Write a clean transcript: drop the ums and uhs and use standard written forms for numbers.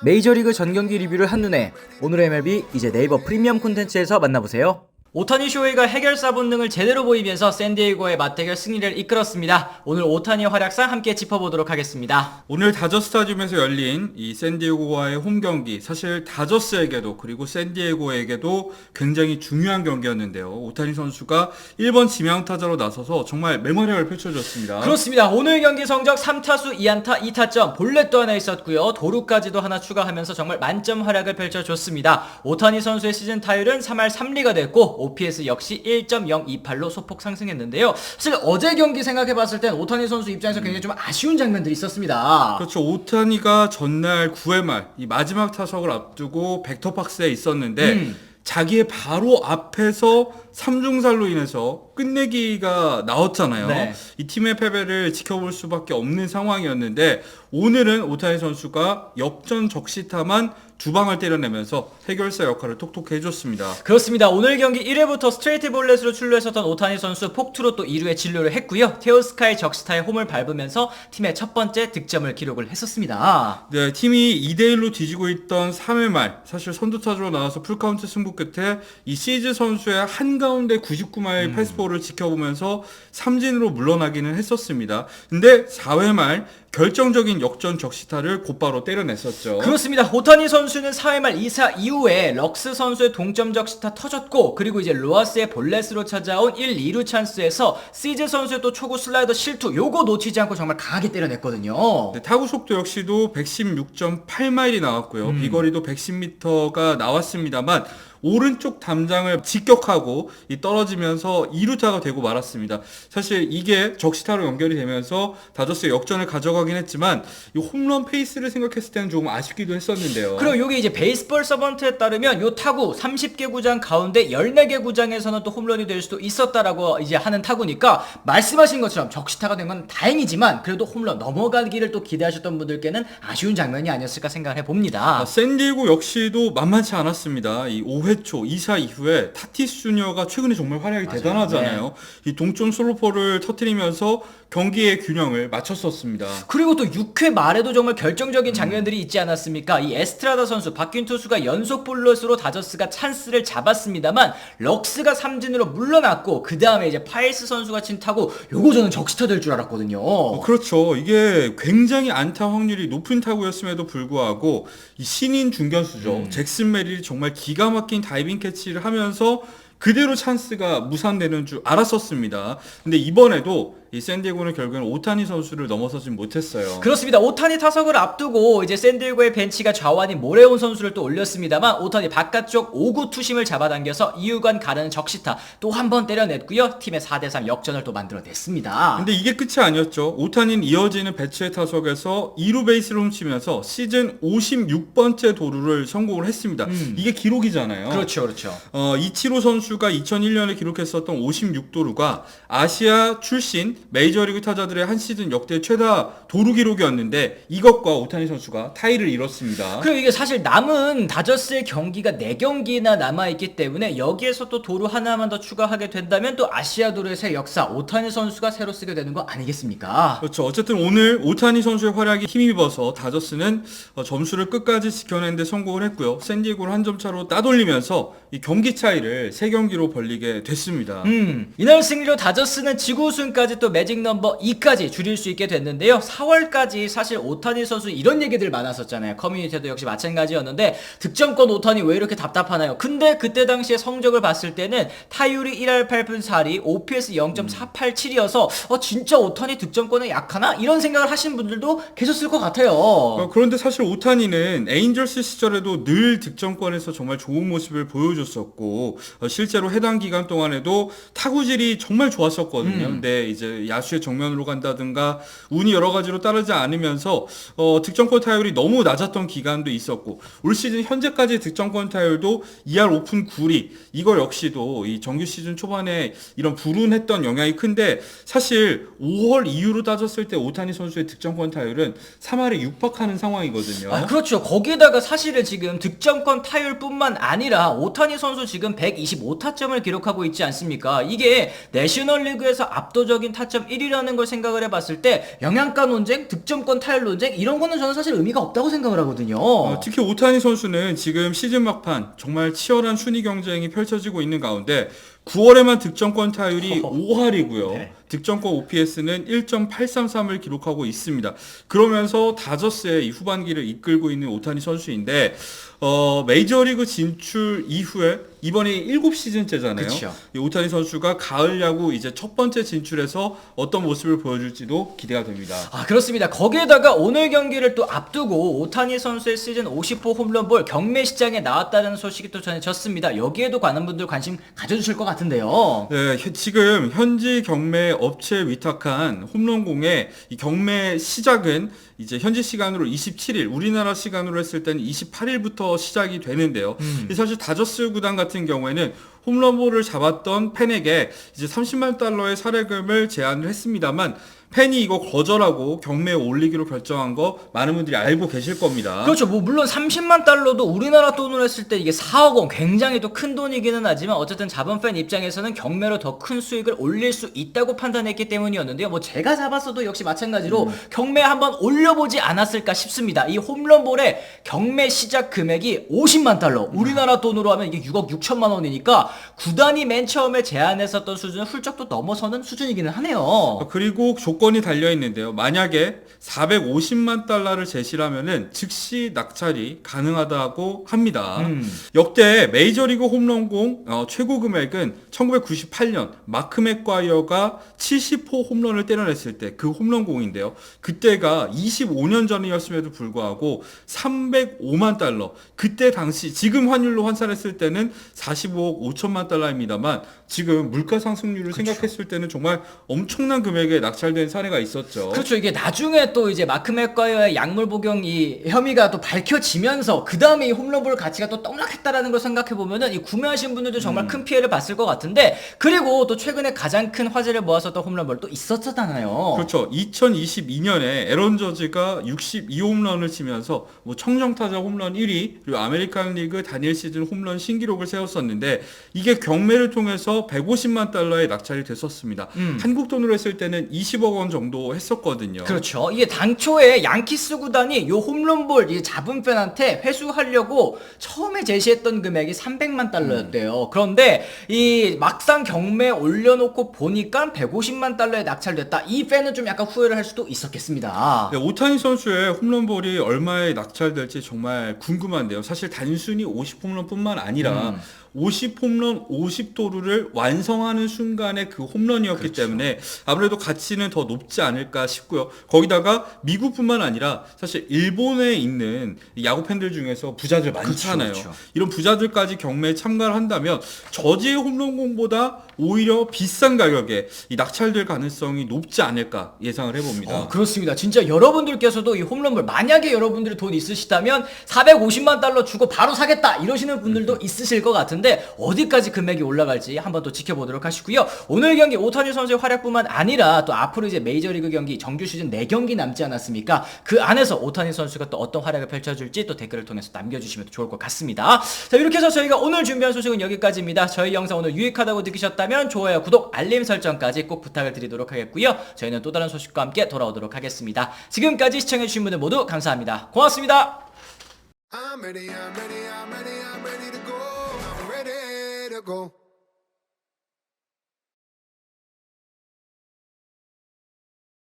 메이저리그 전경기 리뷰를 한눈에 오늘의 MLB 이제 네이버 프리미엄 콘텐츠에서 만나보세요. 오타니 쇼헤이가 해결사 본능을 제대로 보이면서 샌디에이고의 맞대결 승리를 이끌었습니다. 오늘 오타니의 활약상 함께 짚어보도록 하겠습니다. 오늘 다저 스타디움에서 열린 이 샌디에이고와의 홈 경기, 사실 다저스에게도 그리고 샌디에이고에게도 굉장히 중요한 경기였는데요. 오타니 선수가 1번 지명타자로 나서서 정말 맹활약을 펼쳐줬습니다. 그렇습니다. 오늘 경기 성적 3타수 2안타 2타점, 볼넷도 하나 있었고요. 도루까지도 하나 추가하면서 정말 만점 활약을 펼쳐줬습니다. 오타니 선수의 시즌 타율은 3할 3리가 됐고 OPS 역시 1.028로 소폭 상승했는데요. 사실 어제 경기 생각해봤을 땐 오타니 선수 입장에서 굉장히 좀 아쉬운 장면들이 있었습니다. 그렇죠. 오타니가 전날 9회 말 이 마지막 타석을 앞두고 벡터박스에 있었는데 자기의 바로 앞에서 3중살로 인해서 끝내기가 나왔잖아요. 네. 이 팀의 패배를 지켜볼 수밖에 없는 상황이었는데 오늘은 오타니 선수가 역전 적시타만 두 방을 때려내면서 해결사 역할을 톡톡히 해줬습니다. 그렇습니다. 오늘 경기 1회부터 스트레이트 볼넷으로 출루했었던 오타니 선수 폭투로 또 2루에 진루를 했고요. 테오스카이 적시타의 홈을 밟으면서 팀의 첫 번째 득점을 기록을 했었습니다. 네, 팀이 2대1로 뒤지고 있던 3회 말 사실 선두타자로 나와서 풀카운트 승부 끝에 이 시즈 선수의 한가운데 99마일 패스볼을 지켜보면서 삼진으로 물러나기는 했었습니다. 근데 4회 말 결정적인 역전 적시타를 곧바로 때려냈었죠. 그렇습니다. 오타니 선수는 4회 말 2사 이후에 럭스 선수의 동점 적시타 터졌고, 그리고 이제 로하스의 볼넷으로 찾아온 1, 2루 찬스에서 시즈 선수의 또 초구 슬라이더 실투, 요거 놓치지 않고 정말 강하게 때려냈거든요. 네, 타구 속도 역시도 116.8마일이 나왔고요. 비거리도 110m가 나왔습니다만 오른쪽 담장을 직격하고 떨어지면서 2루타가 되고 말았습니다. 사실 이게 적시타로 연결이 되면서 다저스의 역전을 가져가긴 했지만 이 홈런 페이스를 생각했을 때는 조금 아쉽기도 했었는데요. 그리고 요게 이제 베이스볼 서번트에 따르면 요 타구 30개 구장 가운데 14개 구장에서는 또 홈런이 될 수도 있었다라고 이제 하는 타구니까, 말씀하신 것처럼 적시타가 된 건 다행이지만 그래도 홈런 넘어가기를 또 기대하셨던 분들께는 아쉬운 장면이 아니었을까 생각을 해봅니다. 샌디에이고 역시도 만만치 않았습니다. 이 5회 초 2사 이후에 타티스 주니어가 최근에 정말 활약이 대단하잖아요. 이 동점 솔로포를 터뜨리면서 경기의 균형을 맞췄었습니다. 그리고 또 6회 말에도 정말 결정적인 장면들이 있지 않았습니까? 이 에스트라다 선수, 박균 투수가 연속 볼넷으로 다저스가 찬스를 잡았습니다만 럭스가 삼진으로 물러났고, 그 다음에 이제 파일스 선수가 친 타구, 요거 저는 적시타 될 줄 알았거든요. 그렇죠. 이게 굉장히 안타 확률이 높은 타구였음에도 불구하고 이 신인 중견수죠. 잭슨 메릴이 정말 기가 막힌 다이빙 캐치를 하면서 그대로 찬스가 무산되는 줄 알았었습니다. 근데 이번에도 이 샌디에고는 결국엔 오타니 선수를 넘어서진 못했어요. 그렇습니다. 오타니 타석을 앞두고 이제 샌디에고의 벤치가 좌완인 모레온 선수를 또 올렸습니다만, 오타니 바깥쪽 5구 투심을 잡아당겨서 이유관 가르는 적시타 또 한 번 때려냈고요. 팀의 4대3 역전을 또 만들어냈습니다. 근데 이게 끝이 아니었죠. 오타니는 이어지는 배츠의 타석에서 2루 베이스를 훔치면서 시즌 56번째 도루를 성공을 했습니다. 이게 기록이잖아요. 그렇죠. 이치로 선수가 2001년에 기록했었던 56도루가 아시아 출신 메이저리그 타자들의 한 시즌 역대 최다 도루 기록이었는데 이것과 오타니 선수가 타이를 이뤘습니다. 그리고 이게 사실 남은 다저스의 경기가 4경기나 남아있기 때문에 여기에서 또 도루 하나만 더 추가하게 된다면 또 아시아 도루의 새 역사, 오타니 선수가 새로 쓰게 되는 거 아니겠습니까? 그렇죠. 어쨌든 오늘 오타니 선수의 활약이 힘입어서 다저스는 점수를 끝까지 지켜내는 데 성공을 했고요. 샌디에고를 한 점 차로 따돌리면서 이 경기 차이를 3경기로 벌리게 됐습니다. 이날 승리로 다저스는 지구 우승까지 또 매직 넘버 2까지 줄일 수 있게 됐는데요. 4월까지 사실 오타니 선수 이런 얘기들 많았었잖아요. 커뮤니티에도 역시 마찬가지였는데, 득점권 오타니 왜 이렇게 답답하나요? 근데 그때 당시에 성적을 봤을 때는 타율이 1할 8푼 4리, OPS 0.487이어서 진짜 오타니 득점권에 약하나? 이런 생각을 하신 분들도 계셨을 것 같아요. 그런데 사실 오타니는 에인절스 시절에도 늘 득점권에서 정말 좋은 모습을 보여줬었고 실제로 해당 기간 동안에도 타구질이 정말 좋았었거든요. 근데 이제 야수의 정면으로 간다든가 운이 여러 가지로 따르지 않으면서 득점권 타율이 너무 낮았던 기간도 있었고, 올 시즌 현재까지의 득점권 타율도 2할 오픈 9리, 이거 역시도 이 정규 시즌 초반에 이런 불운했던 영향이 큰데, 사실 5월 이후로 따졌을 때 오타니 선수의 득점권 타율은 3할에 육박하는 상황이거든요. 그렇죠. 거기다가 사실은 지금 득점권 타율뿐만 아니라 오타니 선수 지금 125타점을 기록하고 있지 않습니까? 이게 내셔널리그에서 압도적인 타점 84.1이라는 걸 생각을 해봤을 때 영양가 논쟁, 득점권 타율 논쟁 이런 거는 저는 사실 의미가 없다고 생각을 하거든요. 특히 오타니 선수는 지금 시즌 막판 정말 치열한 순위 경쟁이 펼쳐지고 있는 가운데 9월에만 득점권 타율이 5할이고요. 네. 득점권 OPS는 1.833을 기록하고 있습니다. 그러면서 다저스의 이 후반기를 이끌고 있는 오타니 선수인데 메이저리그 진출 이후에 이번이 7시즌째잖아요. 그쵸. 이 오타니 선수가 가을 야구 이제 첫 번째 진출해서 어떤 모습을 보여줄지도 기대가 됩니다. 그렇습니다. 거기에다가 오늘 경기를 또 앞두고 오타니 선수의 시즌 50호 홈런볼 경매 시장에 나왔다는 소식이 또 전해졌습니다. 여기에도 많은 분들 관심 가져주실 것 같은데요. 네, 지금 현지 경매 업체에 위탁한 홈런공의 이 경매 시작은 이제 현지 시간으로 27일, 우리나라 시간으로 했을 때는 28일부터 시작이 되는데요. 사실 다저스 구단 같은 경우에는 홈런볼을 잡았던 팬에게 이제 30만 달러의 사례금을 제안을 했습니다만 팬이 이거 거절하고 경매에 올리기로 결정한 거 많은 분들이 알고 계실 겁니다. 그렇죠. 뭐 물론 30만 달러도 우리나라 돈으로 했을 때 이게 4억 원 굉장히 또 큰 돈이기는 하지만 어쨌든 잡은 팬 입장에서는 경매로 더 큰 수익을 올릴 수 있다고 판단했기 때문이었는데요. 뭐 제가 잡았어도 역시 마찬가지로 경매 한번 올려보지 않았을까 싶습니다. 이 홈런볼의 경매 시작 금액이 50만 달러. 우리나라 돈으로 하면 이게 6억 6천만 원이니까 구단이 맨 처음에 제안했었던 수준을 훌쩍 또 넘어서는 수준이기는 하네요. 그리고 조건이 달려 있는데요. 만약에 450만 달러를 제시하면은 즉시 낙찰이 가능하다고 합니다. 역대 메이저리그 홈런공 최고 금액은 1998년 마크 맥과이어가 70호 홈런을 때려냈을 때 그 홈런공인데요. 그때가 25년 전이었음에도 불구하고 305만 달러. 그때 당시 지금 환율로 환산했을 때는 45억 5천만 달러입니다만 지금 물가 상승률을 생각했을 때는 정말 엄청난 금액에 낙찰된 사례가 있었죠. 그렇죠. 이게 나중에 또 이제 마크 맥과이어의 약물 복용 이 혐의가 또 밝혀지면서 그 다음에 이 홈런볼 가치가 또 떡락했다라는 걸 생각해 보면은 이 구매하신 분들도 정말 큰 피해를 봤을 것 같은데 그리고 또 최근에 가장 큰 화제를 모았었던 홈런볼 또 있었잖아요. 그렇죠. 2022년에 에런 저지가 62홈런을 치면서 뭐 청정타자 홈런 1위 그리고 아메리칸 리그 단일 시즌 홈런 신기록을 세웠었는데 이게 경매를 통해서 150만 달러에 낙찰이 됐었습니다. 한국 돈으로 했을 때는 20억 원 정도 했었거든요. 그렇죠. 이게 당초에 양키스 구단이 요 홈런볼 이 잡은 팬한테 회수하려고 처음에 제시했던 금액이 300만 달러였대요. 그런데 이 막상 경매에 올려놓고 보니까 150만 달러에 낙찰됐다. 이 팬은 좀 약간 후회를 할 수도 있었겠습니다. 네, 오타니 선수의 홈런볼이 얼마에 낙찰될지 정말 궁금한데요. 사실 단순히 50홈런뿐만 아니라 50홈런 50도루를 완성하는 순간에 그 홈런이었기 그렇죠. 때문에 아무래도 가치는 더 높지 않을까 싶고요. 거기다가 미국뿐만 아니라 사실 일본에 있는 야구 팬들 중에서 부자들 많잖아요. 그렇죠. 이런 부자들까지 경매에 참가를 한다면 저지의 홈런공보다 오히려 비싼 가격에 이 낙찰될 가능성이 높지 않을까 예상을 해봅니다. 그렇습니다. 진짜 여러분들께서도 이 홈런볼 만약에 여러분들이 돈 있으시다면 450만 달러 주고 바로 사겠다 이러시는 분들도 있으실 것 같은데 어디까지 금액이 올라갈지 한번 또 지켜보도록 하시고요. 오늘 경기 오타니 선수의 활약뿐만 아니라 또 앞으로 이제 메이저리그 경기 정규 시즌 4경기 남지 않았습니까? 그 안에서 오타니 선수가 또 어떤 활약을 펼쳐줄지 또 댓글을 통해서 남겨주시면 좋을 것 같습니다. 자, 이렇게 해서 저희가 오늘 준비한 소식은 여기까지입니다. 저희 영상 오늘 유익하다고 느끼셨다면 좋아요, 구독, 알림 설정까지 꼭 부탁을 드리도록 하겠고요. 저희는 또 다른 소식과 함께 돌아오도록 하겠습니다. 지금까지 시청해주신 분들 모두 감사합니다. 고맙습니다. I'm ready to go. I'm ready to go.